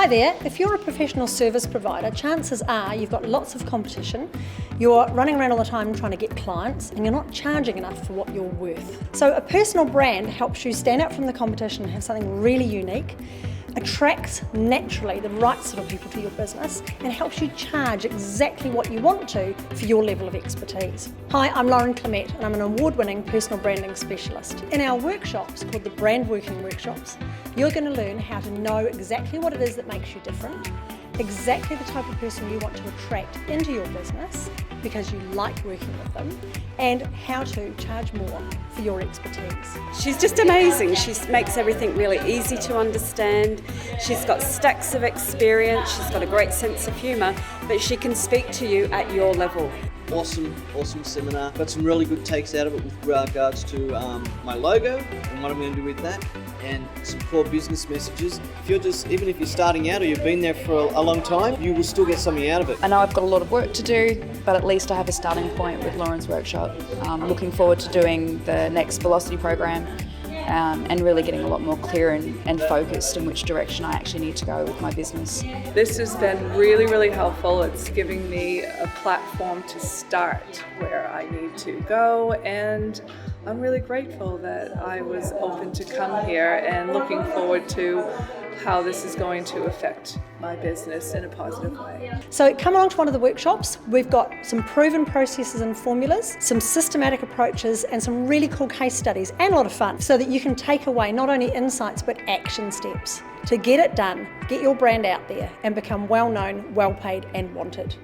Hi there, if you're a professional service provider, chances are you've got lots of competition, you're running around all the time trying to get clients, and you're not charging enough for what you're worth. So a personal brand helps you stand out from the competition and have something really unique, attracts naturally the right sort of people to your business, and helps you charge exactly what you want to for your level of expertise. Hi, I'm Lauren Clemett and I'm an award-winning personal branding specialist. In our workshops called the Brandworking Workshops, you're going to learn how to know exactly what it is that makes you different, exactly the type of person you want to attract into your business because you like working with them, and how to charge more for your expertise. She's just amazing. She makes everything really easy to understand. She's got stacks of experience. She's got a great sense of humour, but she can speak to you at your level. Awesome seminar. Got some really good takes out of it with regards to my logo and what I'm going to do with that, and some core business messages. Even if you're starting out or you've been there for a long time, you will still get something out of it. I know I've got a lot of work to do, but at least I have a starting point with Lauren's workshop. Looking forward to doing the next Velocity program and really getting a lot more clear and focused in which direction I actually need to go with my business. This has been really, really helpful. It's giving me a platform to start where I need to go, and I'm really grateful that I was open to come here and looking forward to how this is going to affect my business in a positive way. So come along to one of the workshops. We've got some proven processes and formulas, some systematic approaches, and some really cool case studies, and a lot of fun, so that you can take away not only insights but action steps to get it done, get your brand out there and become well known, well paid and wanted.